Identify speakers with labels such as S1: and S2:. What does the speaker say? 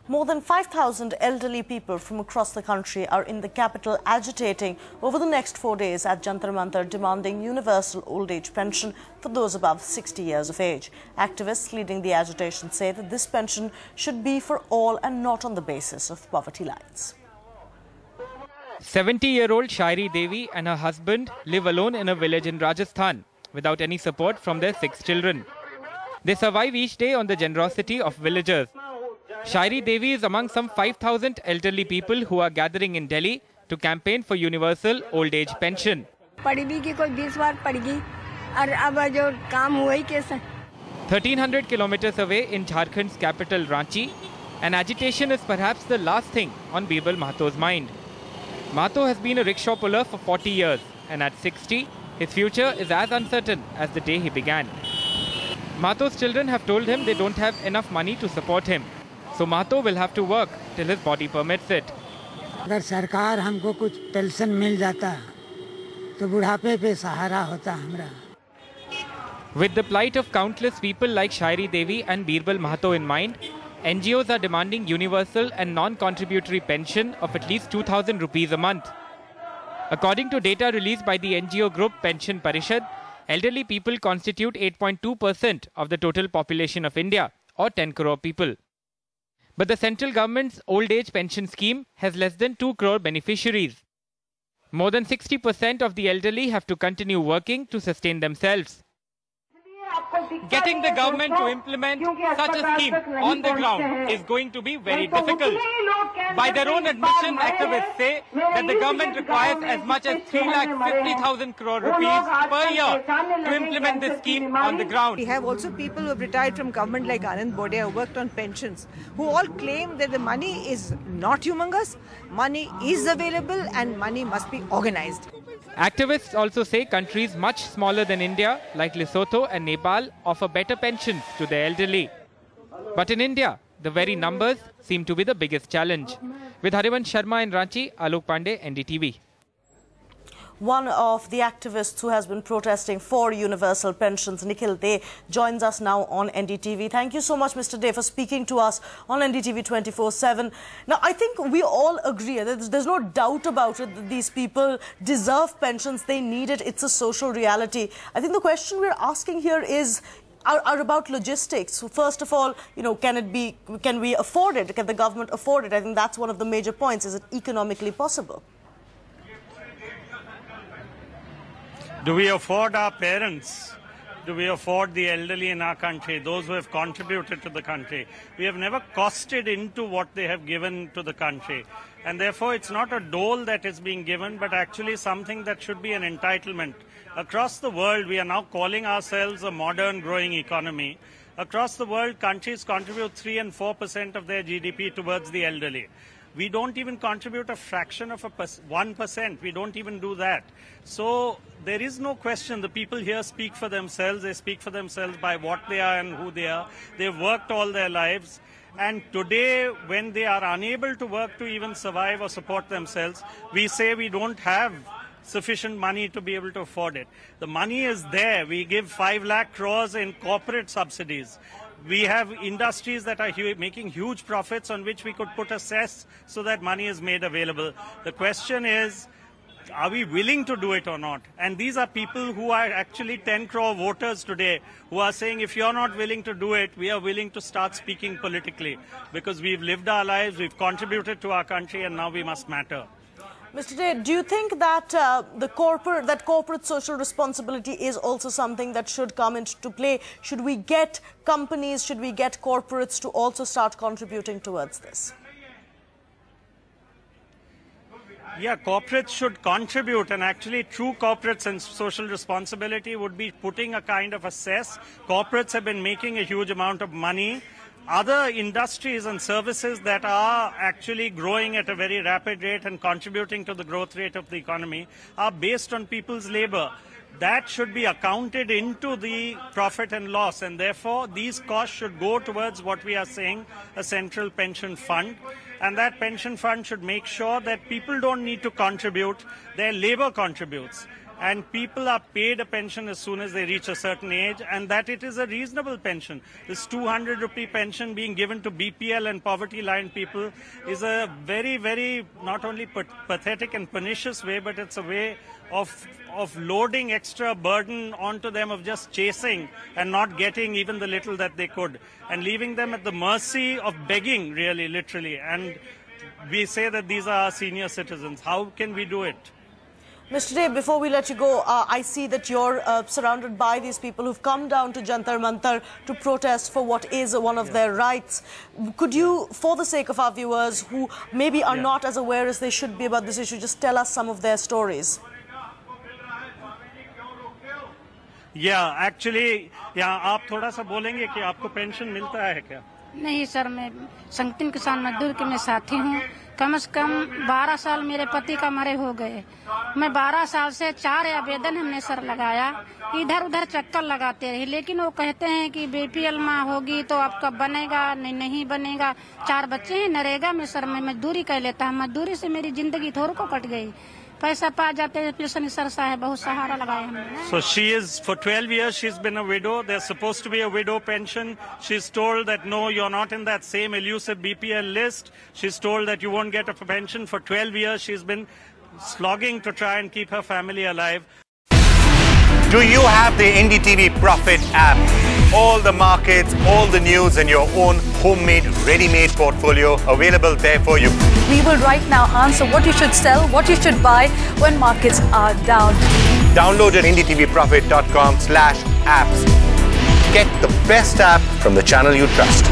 S1: More than 5,000 elderly people from across the country are in the capital agitating over the next 4 days at Jantar Mantar, demanding universal old age pension for those above 60 years of age. Activists leading the agitation say that this pension should be for all and not on the basis of poverty lines.
S2: 70-year-old Shairi Devi and her husband live alone in a village in Rajasthan without any support from their 6 children. They survive each day on the generosity of villagers. Shairi Devi is among some 5,000 elderly people who are gathering in Delhi to campaign for universal old age pension. 1,300 kilometers away in Jharkhand's capital Ranchi, an agitation is perhaps the last thing on Birbal Mahato's mind. Mahato has been a rickshaw puller for 40 years and at 60, his future is as uncertain as the day he began. Mahato's children have told him they don't have enough money to support him. So Mahato will have to work till his body permits it.
S3: अगर सरकार हमको कुछ pension मिल जाता तो बुढ़ापे पे सहारा होता हमरा.
S2: With the plight of countless people like Shairi Devi and Birbal Mahato in mind, NGOs are demanding universal and non-contributory pension of at least 2,000 rupees a month. According to data released by the NGO group Pension Parishad, elderly people constitute 8.2% of the total population of India, or 10 crore people. But the central government's old age pension scheme has less than 2 crore beneficiaries. More than 60% of the elderly have to continue working to sustain themselves. Getting the government to implement such a scheme on the ground is going to be very difficult. By their own admission, activists say that the government requires as much as 3,50,000 crore rupees per year to implement this scheme on the ground.
S4: We have also people who have retired from government like Anand Bode who worked on pensions, who all claim that the money is not humongous, money is available and money must be organized.
S2: Activists also say countries much smaller than India, like Lesotho and Nepal, offer better pensions to the elderly. But in India, the very numbers seem to be the biggest challenge. With Harivansh Sharma in Ranchi, Alok Pandey, NDTV.
S1: One of the activists who has been protesting for universal pensions, Nikhil De, joins us now on NDTV. Thank you so much, Mr. De, for speaking to us on NDTV 24/7. Now, I think we all agree, there's no doubt about it, that these people deserve pensions, they need it, it's a social reality. I think the question we're asking here is, are about logistics. So first of all, can we afford it? Can the government afford it? I think that's one of the major points. Is it economically possible?
S5: Do we afford our parents? Do we afford the elderly in our country, those who have contributed to the country? We have never costed into what they have given to the country. And therefore, it's not a dole that is being given, but actually something that should be an entitlement. Across the world, we are now calling ourselves a modern growing economy. Across the world, countries contribute 3 and 4% of their GDP towards the elderly. We don't even contribute a fraction of 1%. We don't even do that. So there is no question. The people here speak for themselves. They speak for themselves by what they are and who they are. They've worked all their lives. And today, when they are unable to work to even survive or support themselves, we say we don't have sufficient money to be able to afford it. The money is there. We give 5 lakh crores in corporate subsidies. We have industries that are making huge profits on which we could put a cess so that money is made available. The question is, are we willing to do it or not? And these are people who are actually 10 crore voters today who are saying, if you're not willing to do it, we are willing to start speaking politically because we've lived our lives, we've contributed to our country, and now we must matter.
S1: Mr. De, do you think that corporate social responsibility is also something that should come into play? Should we get companies, should we get corporates to also start contributing towards this?
S5: Yeah, corporates should contribute, and actually true corporates and social responsibility would be putting a kind of a cess. Corporates have been making a huge amount of money. Other industries and services that are actually growing at a very rapid rate and contributing to the growth rate of the economy are based on people's labor. That should be accounted into the profit and loss, and therefore these costs should go towards what we are saying, a central pension fund. And that pension fund should make sure that people don't need to contribute, their labor contributes. and people are paid a pension as soon as they reach a certain age, and that it is a reasonable pension. This 200 rupee pension being given to BPL and poverty line people is a very, very not only pathetic and pernicious way, but it's a way of loading extra burden onto them, of just chasing and not getting even the little that they could, and leaving them at the mercy of begging, really, literally. And we say that these are our senior citizens. How can we do it?
S1: Mr. Dave, before we let you go, I see that you're surrounded by these people who've come down to Jantar Mantar to protest for what is one of their rights. Could you, for the sake of our viewers who maybe are not as aware as they should be about this issue, just tell us some of their stories?
S5: Yeah, actually, आप थोड़ा सा बोलेंगे कि आपको pension मिलता है क्या?
S6: नहीं सर, मैं संगठन किसान मजदूर के मैं साथी हूँ। कम से कम 12 साल मेरे पति का मरे हो गए। मैं 12 साल से 4 आवेदन हमने सर लगाया, इधर उधर चक्कर लगाते रहे, लेकिन वो कहते हैं कि बीपीएल माँ होगी तो आपका बनेगा, नहीं बनेगा। 4 बच्चे हैं, नरेगा में सर मैं मजदूरी कर लेता हूँ। मजदूरी से मेरी जिंदगी थोड़ी को कट गई। पैसा पा जाते हैं, पेंशन सर साहब बहुत सहारा लगाया हमने।
S5: So she is, for 12 years she's been a widow. There's supposed to be a widow pension. She's told that no, you're not in that same elusive BPL list. She's told that you won't get a pension. For 12 years she's been slogging to try and keep her family alive.
S7: Do you have the NDTV Profit app? All the markets, all the news in your own homemade, ready-made portfolio available there for you.
S8: We will right now answer what you should sell, what you should buy when markets are down.
S7: Download at ndtvprofit.com/apps. Get the best app from the channel you trust.